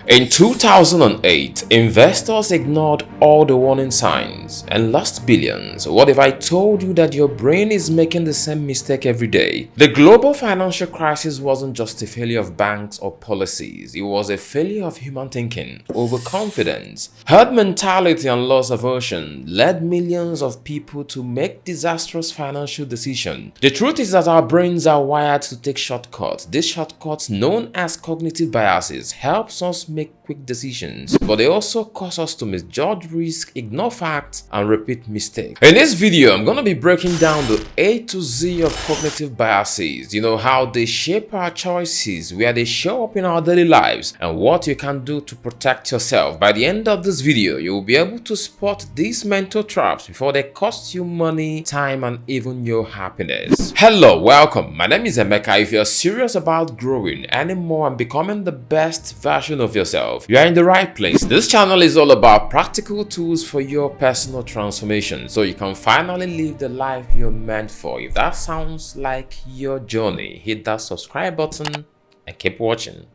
In 2008, investors ignored all the warning signs and lost billions. What if I told you that your brain is making the same mistake every day? The global financial crisis wasn't just a failure of banks or policies. It was a failure of human thinking, overconfidence, herd mentality and loss aversion led millions of people to make disastrous financial decisions. The truth is that our brains are wired to take shortcuts. These shortcuts, known as cognitive biases, helps us make quick decisions, but they also cause us to misjudge risk, ignore facts, and repeat mistakes. In this video, I'm going to be breaking down the A to Z of cognitive biases, how they shape our choices, where they show up in our daily lives, and what you can do to protect yourself. By the end of this video, you will be able to spot these mental traps before they cost you money, time, and even your happiness. Hello, welcome. My name is Emeka. If you're serious about growing anymore and becoming the best version of yourself, you are in the right place. This channel is all about practical tools for your personal transformation so you can finally live the life you're meant for. If that sounds like your journey, hit that subscribe button and keep watching.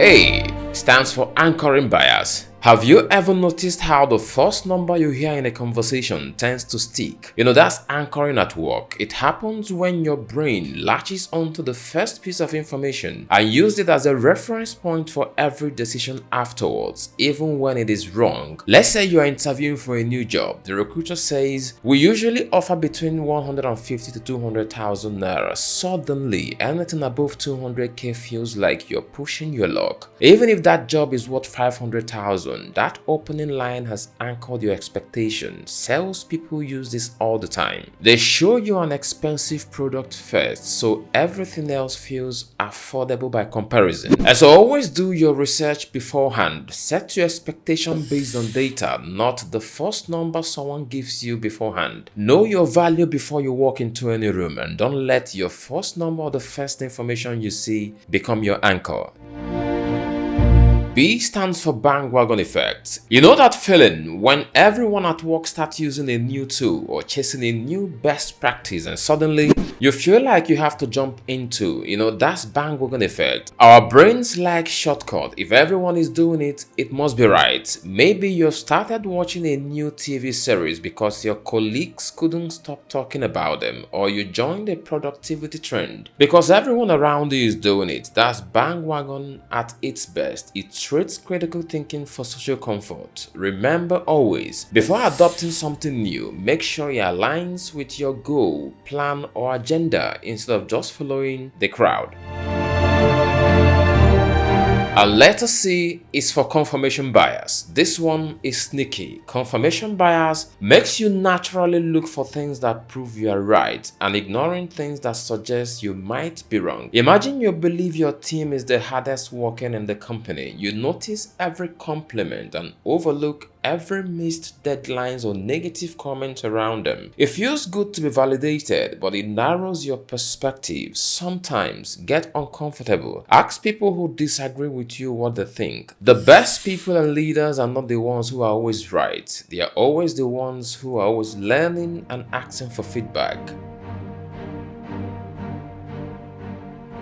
A stands for anchoring bias. Have you ever noticed how the first number you hear in a conversation tends to stick? That's anchoring at work. It happens when your brain latches onto the first piece of information and uses it as a reference point for every decision afterwards, even when it is wrong. Let's say you are interviewing for a new job. The recruiter says, "We usually offer between 150 to 200,000 naira. Suddenly, anything above 200k feels like you're pushing your luck. Even if that job is worth 500,000, that opening line has anchored your expectations. Salespeople use this all the time. They show you an expensive product first, so everything else feels affordable by comparison. And so always do your research beforehand. Set your expectation based on data, not the first number someone gives you beforehand. Know your value before you walk into any room, and don't let your first number or the first information you see become your anchor. B stands for bandwagon effect. You know that feeling when everyone at work starts using a new tool or chasing a new best practice and suddenly you feel like you have to jump into, that's bandwagon effect. Our brains like shortcut. If everyone is doing it, it must be right. Maybe you've started watching a new TV series because your colleagues couldn't stop talking about them, or you joined a productivity trend because everyone around you is doing it. That's bandwagon at its best. It treats critical thinking for social comfort. Remember always, before adopting something new, make sure it aligns with your goal, plan, or agenda instead of just following the crowd. And letter C is for confirmation bias. This one is sneaky. Confirmation bias makes you naturally look for things that prove you are right and ignoring things that suggest you might be wrong. Imagine you believe your team is the hardest working in the company. You notice every compliment and overlook every missed deadlines or negative comments around them. It feels good to be validated, but it narrows your perspective. Sometimes get uncomfortable. Ask people who disagree with you what they think. The best people and leaders are not the ones who are always right. They are always the ones who are always learning and asking for feedback.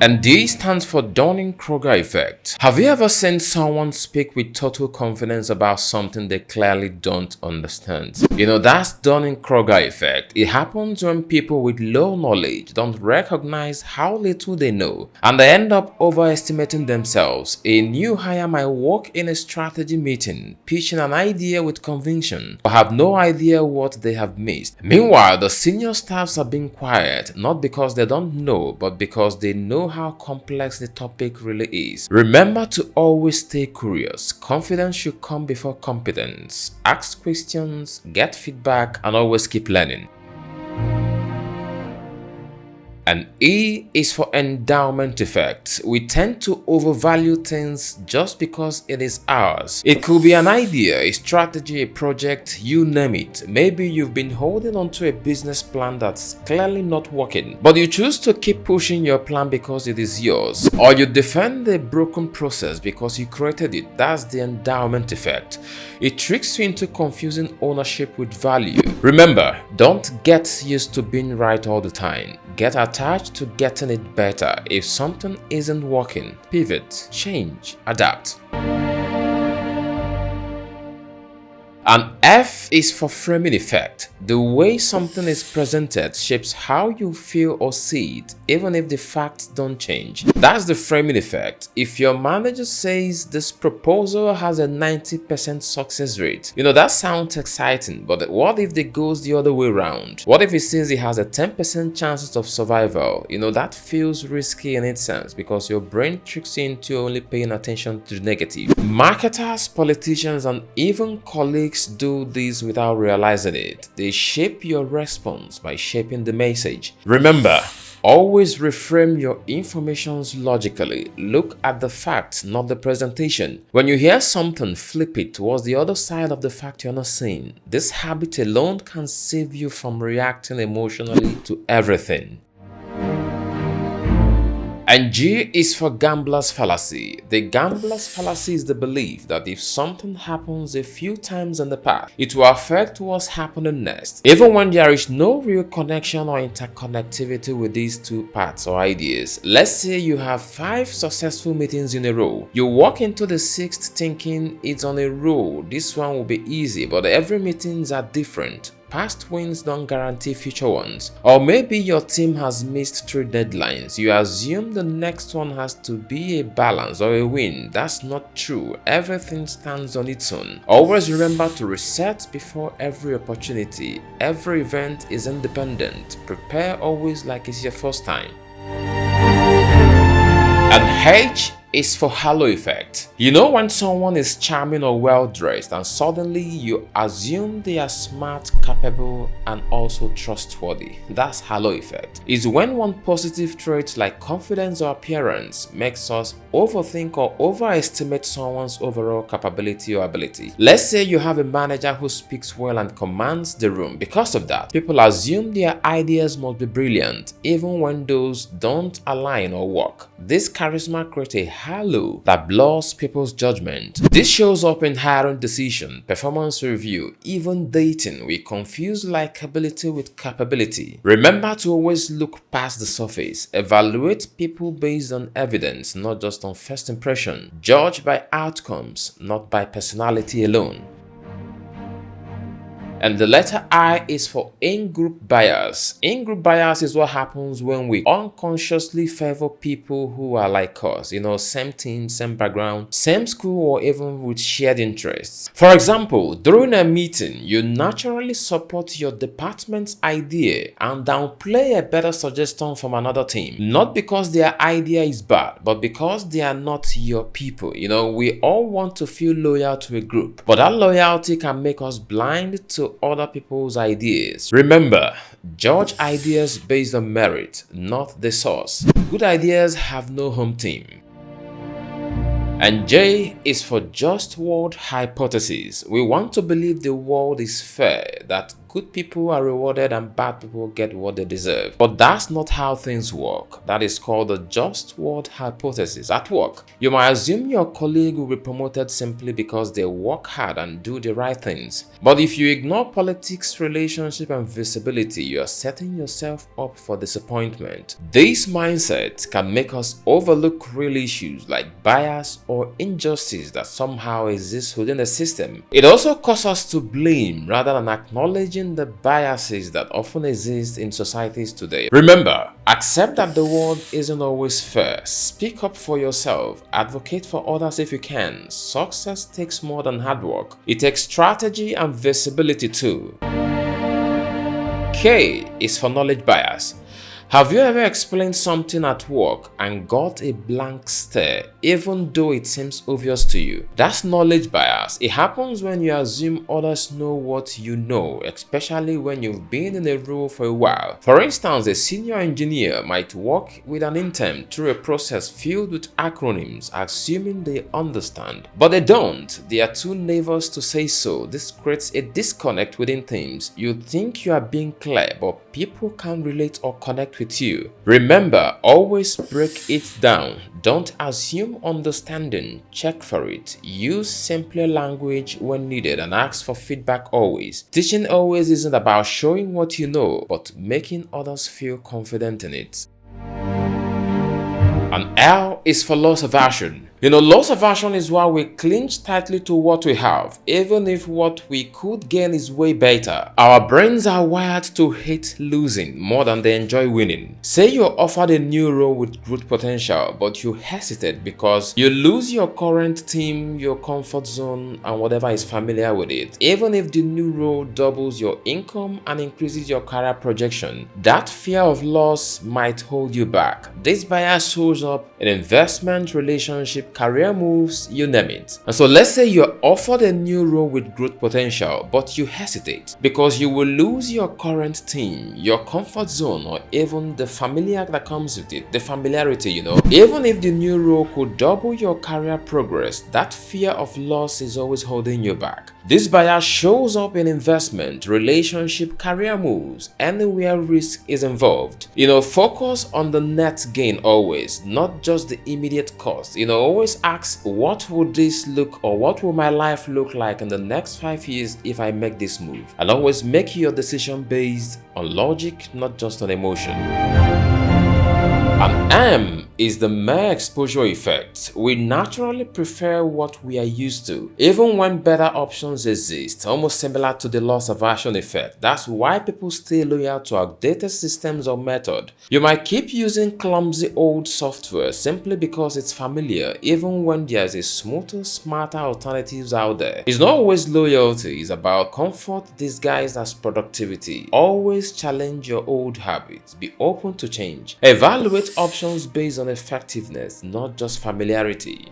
And D stands for Dunning-Kruger effect. Have you ever seen someone speak with total confidence about something they clearly don't understand? That's Dunning-Kruger effect. It happens when people with low knowledge don't recognize how little they know, and they end up overestimating themselves. A new hire might walk in a strategy meeting, pitching an idea with conviction, but have no idea what they have missed. Meanwhile, the senior staffs are being quiet, not because they don't know, but because they know how complex the topic really is. Remember to always stay curious. Confidence should come before competence. Ask questions, get feedback, and always keep learning. And E is for endowment effect. We tend to overvalue things just because it is ours. It could be an idea, a strategy, a project, you name it. Maybe you've been holding onto a business plan that's clearly not working, but you choose to keep pushing your plan because it is yours. Or you defend the broken process because you created it. That's the endowment effect. It tricks you into confusing ownership with value. Remember, don't get used to being right all the time. Get attached to getting it better. If something isn't working, pivot, change, adapt. And F is for framing effect. The way something is presented shapes how you feel or see it, even if the facts don't change. That's the framing effect. If your manager says this proposal has a 90% success rate, that sounds exciting, but what if it goes the other way around? What if he says it has a 10% chances of survival? That feels risky in its sense because your brain tricks you into only paying attention to the negative. Marketers, politicians, and even colleagues do this without realizing it. They shape your response by shaping the message. Remember, always reframe your informations logically. Look at the facts, not the presentation. When you hear something, flip it towards the other side of the fact you're not seeing. This habit alone can save you from reacting emotionally to everything. And G is for gambler's fallacy. The gambler's fallacy is the belief that if something happens a few times in the past, it will affect what's happening next, even when there is no real connection or interconnectivity with these two parts or ideas. Let's say you have 5 successful meetings in a row. You walk into the 6th thinking it's on a roll, this one will be easy, but every meetings are different. Past wins don't guarantee future ones. Or maybe your team has missed 3 deadlines. You assume the next one has to be a balance or a win. That's not true. Everything stands on its own. Always remember to reset before every opportunity. Every event is independent. Prepare always like it's your first time. And H is for halo effect. When someone is charming or well-dressed and suddenly you assume they are smart, capable, and also trustworthy. That's halo effect. It's when one positive trait like confidence or appearance makes us overthink or overestimate someone's overall capability or ability. Let's say you have a manager who speaks well and commands the room. Because of that, people assume their ideas must be brilliant, even when those don't align or work. This charisma creates a halo that blurs people's judgment. This shows up in hiring decision, performance review, even dating. We confuse likability with capability. Remember to always look past the surface. Evaluate people based on evidence, not just on first impression. Judge by outcomes, not by personality alone. And the letter I is for in-group bias. In-group bias is what happens when we unconsciously favor people who are like us, same team, same background, same school, or even with shared interests. For example, during a meeting, you naturally support your department's idea and downplay a better suggestion from another team. Not because their idea is bad, but because they are not your people. We all want to feel loyal to a group, but that loyalty can make us blind to other people's ideas. Remember, judge ideas based on merit, not the source. Good ideas have no home team. And J is for just world hypothesis. We want to believe the world is fair, that good people are rewarded and bad people get what they deserve. But that's not how things work. That is called the just world hypothesis. At work, you might assume your colleague will be promoted simply because they work hard and do the right things. But if you ignore politics, relationship, and visibility, you are setting yourself up for disappointment. This mindset can make us overlook real issues like bias or injustice that somehow exist within the system. It also causes us to blame rather than acknowledging the biases that often exist in societies today. Remember, accept that the world isn't always fair. Speak up for yourself. Advocate for others if you can. Success takes more than hard work. It takes strategy and visibility too. K is for knowledge bias. Have you ever explained something at work and got a blank stare? even though it seems obvious to you. That's knowledge bias. It happens when you assume others know what you know, especially when you've been in a role for a while. For instance, a senior engineer might walk with an intern through a process filled with acronyms, assuming they understand. But they don't. They are too nervous to say so. This creates a disconnect within teams. You think you are being clear, but people can't relate or connect with you. Remember, always break it down. Don't assume understanding. Check for it. Use simpler language when needed and ask for feedback always. Teaching always isn't about showing what you know, but making others feel confident in it. And L is for loss aversion. Loss aversion is why we cling tightly to what we have, even if what we could gain is way better. Our brains are wired to hate losing more than they enjoy winning. Say you're offered a new role with growth potential, but you hesitate because you lose your current team, your comfort zone, and whatever is familiar with it. Even if the new role doubles your income and increases your career projection, that fear of loss might hold you back. This bias shows up in investment, relationship, career moves, you name it. And so let's say you're offered a new role with growth potential, but you hesitate because you will lose your current team, your comfort zone, or even the familiar that comes with it, the familiarity, Even if the new role could double your career progress, that fear of loss is always holding you back. This bias shows up in investment, relationship, career moves, anywhere risk is involved. Focus on the net gain always, not just the immediate cost. Always ask, what would this look or what will my life look like in the next 5 years if I make this move? And always make your decision based on logic, not just on emotion. And M is the mere exposure effect. We naturally prefer what we are used to, even when better options exist, almost similar to the loss aversion effect. That's why people stay loyal to outdated systems or method. You might keep using clumsy old software simply because it's familiar, even when there's a smoother, smarter alternatives out there. It's not always loyalty, it's about comfort disguised as productivity. Always challenge your old habits. Be open to change. Evaluate options based on effectiveness, not just familiarity.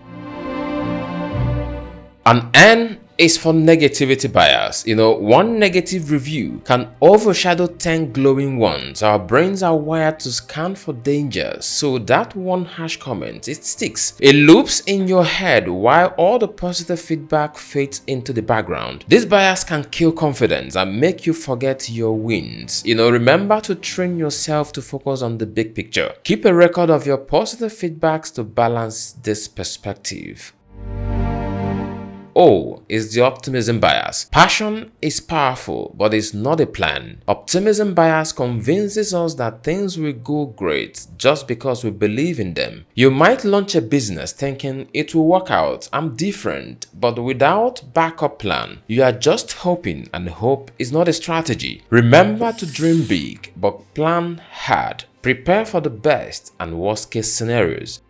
And N is for negativity bias. One negative review can overshadow 10 glowing ones. Our brains are wired to scan for danger, so that one harsh comment, it sticks. It loops in your head while all the positive feedback fades into the background. This bias can kill confidence and make you forget your wins. Remember to train yourself to focus on the big picture. Keep a record of your positive feedbacks to balance this perspective. O is the optimism bias. Passion is powerful, but it's not a plan. Optimism bias convinces us that things will go great just because we believe in them. You might launch a business thinking it will work out, I'm different, but without backup plan, you are just hoping, and hope is not a strategy. Remember to dream big, but plan hard. Prepare for the best and worst case scenarios.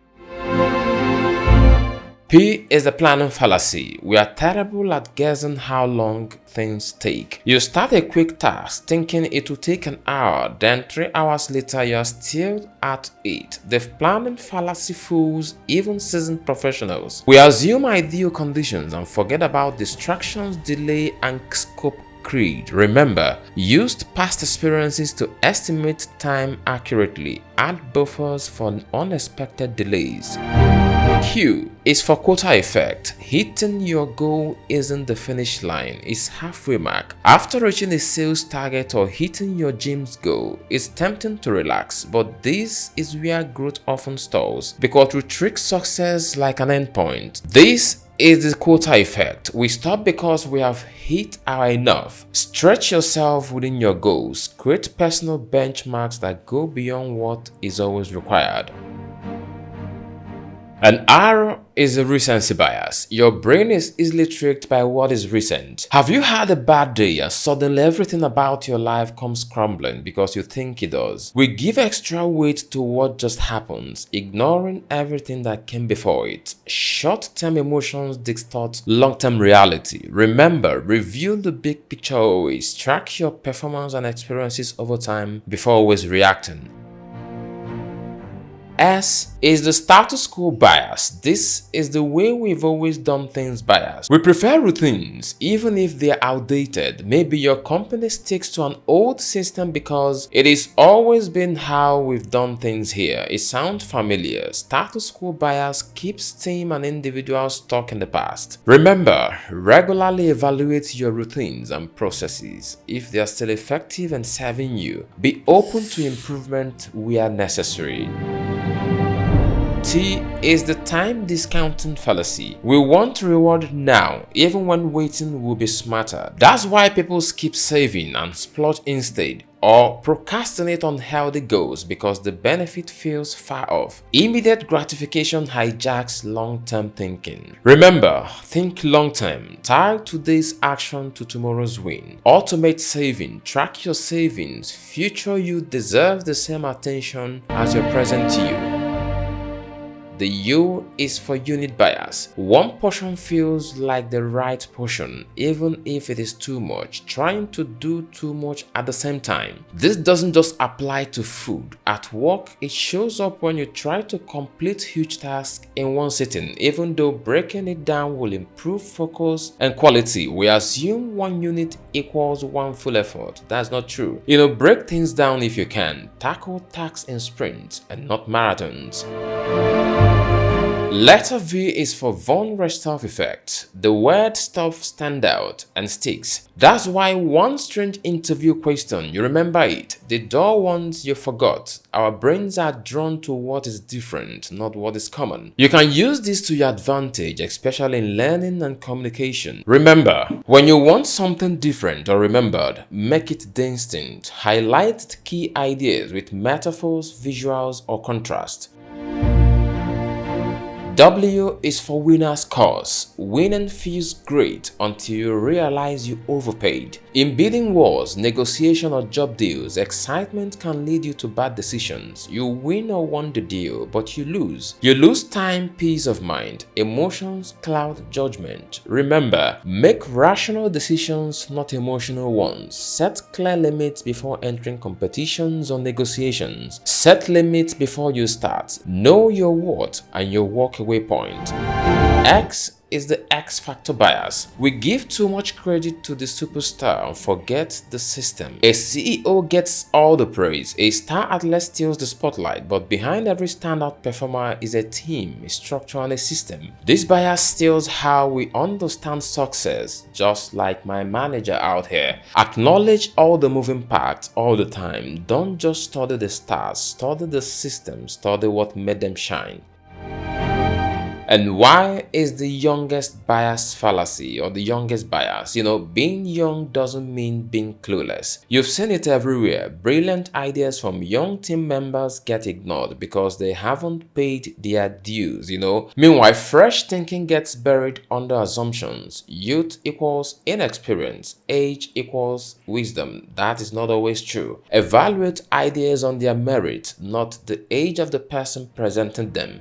P is the planning fallacy. We are terrible at guessing how long things take. You start a quick task thinking it will take an hour, then 3 hours later you are still at it. The planning fallacy fools even seasoned professionals. We assume ideal conditions and forget about distractions, delay, and scope creep. Remember, use past experiences to estimate time accurately. Add buffers for unexpected delays. Q is for quota effect. Hitting your goal isn't the finish line, it's halfway mark. After reaching a sales target or hitting your gym's goal, it's tempting to relax, but this is where growth often stalls because we treat success like an endpoint. This is the quota effect. We stop because we have hit our enough. Stretch yourself within your goals. Create personal benchmarks that go beyond what is always required. An R is a recency bias. Your brain is easily tricked by what is recent. Have you had a bad day and suddenly everything about your life comes crumbling because you think it does? We give extra weight to what just happens, ignoring everything that came before it. Short-term emotions distort long-term reality. Remember, review the big picture always. Track your performance and experiences over time before always reacting. S is the status quo bias. This is the way we've always done things bias. We prefer routines even if they're outdated. Maybe your company sticks to an old system because it has always been how we've done things here. It sounds familiar. Status quo bias keeps team and individuals stuck in the past. Remember, regularly evaluate your routines and processes. If they are still effective and serving you, be open to improvement where necessary. T is the time discounting fallacy. We want reward now, even when waiting will be smarter. That's why people skip saving and splurge instead, or procrastinate on healthy goals because the benefit feels far off. Immediate gratification hijacks long-term thinking. Remember, think long-term. Tie today's action to tomorrow's win. Automate saving. Track your savings. Future you deserves the same attention as your present you. The U is for unit bias. One portion feels like the right portion, even if it is too much, trying to do too much at the same time. This doesn't just apply to food. At work, it shows up when you try to complete huge tasks in one sitting, even though breaking it down will improve focus and quality. We assume one unit equals one full effort. That's not true. Break things down if you can. Tackle tasks in sprints and not marathons. Letter V is for von Restorff effect. The word stuff stands out and sticks. That's why one strange interview question, you remember it. The dull ones you forgot. Our brains are drawn to what is different, not what is common. You can use this to your advantage, especially in learning and communication. Remember, when you want something different or remembered, make it distinct. Highlight key ideas with metaphors, visuals, or contrast. W is for winner's cause. Winning feels great until you realize you overpaid. In bidding wars, negotiation or job deals, excitement can lead you to bad decisions. You win or won the deal, but you lose. You lose time, peace of mind. Emotions cloud judgment. Remember, make rational decisions, not emotional ones. Set clear limits before entering competitions or negotiations. Set limits before you start. Know your worth and your walkaway point. X is the X factor bias. We give too much credit to the superstar and forget the system. A CEO gets all the praise. A star athlete steals the spotlight, but behind every standout performer is a team, a structure, and a system. This bias steals how we understand success, just like my manager out here. Acknowledge all the moving parts all the time. Don't just study the stars, study the system, study what made them shine. And why is the youngest bias fallacy or the youngest bias? Being young doesn't mean being clueless. You've seen it everywhere. Brilliant ideas from young team members get ignored because they haven't paid their dues, Meanwhile, fresh thinking gets buried under assumptions. Youth equals inexperience. Age equals wisdom. That is not always true. Evaluate ideas on their merit, not the age of the person presenting them.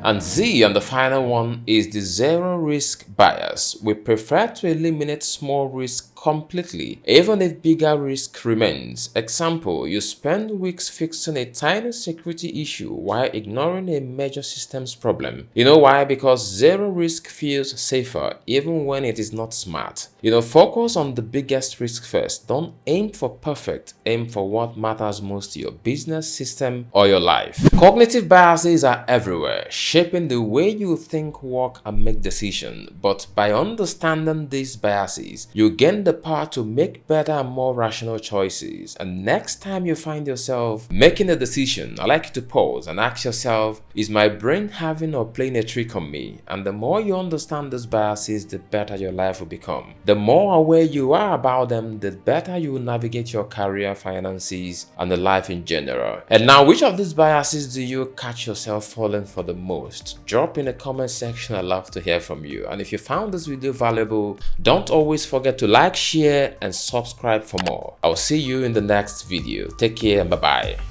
And Z, and the final one, is the zero risk bias. We prefer to eliminate small risk completely, even if bigger risk remains. Example, you spend weeks fixing a tiny security issue while ignoring a major systems problem. You know why? Because zero risk feels safer even when it is not smart. Focus on the biggest risk first. Don't aim for perfect. Aim for what matters most to your business, system, or your life. Cognitive biases are everywhere, shaping the way you think, work, and make decisions. But by understanding these biases, you gain the power to make better and more rational choices. And next time you find yourself making a decision, I like you to pause and ask yourself, is my brain having or playing a trick on me? And the more you understand these biases, the better your life will become. The more aware you are about them, the better you will navigate your career, finances, and the life in general. And now, which of these biases do you catch yourself falling for the most? Drop in the comment section. I'd love to hear from you. And if you found this video valuable, don't always forget to like, share, and subscribe for more. I'll see you in the next video. Take care and bye-bye.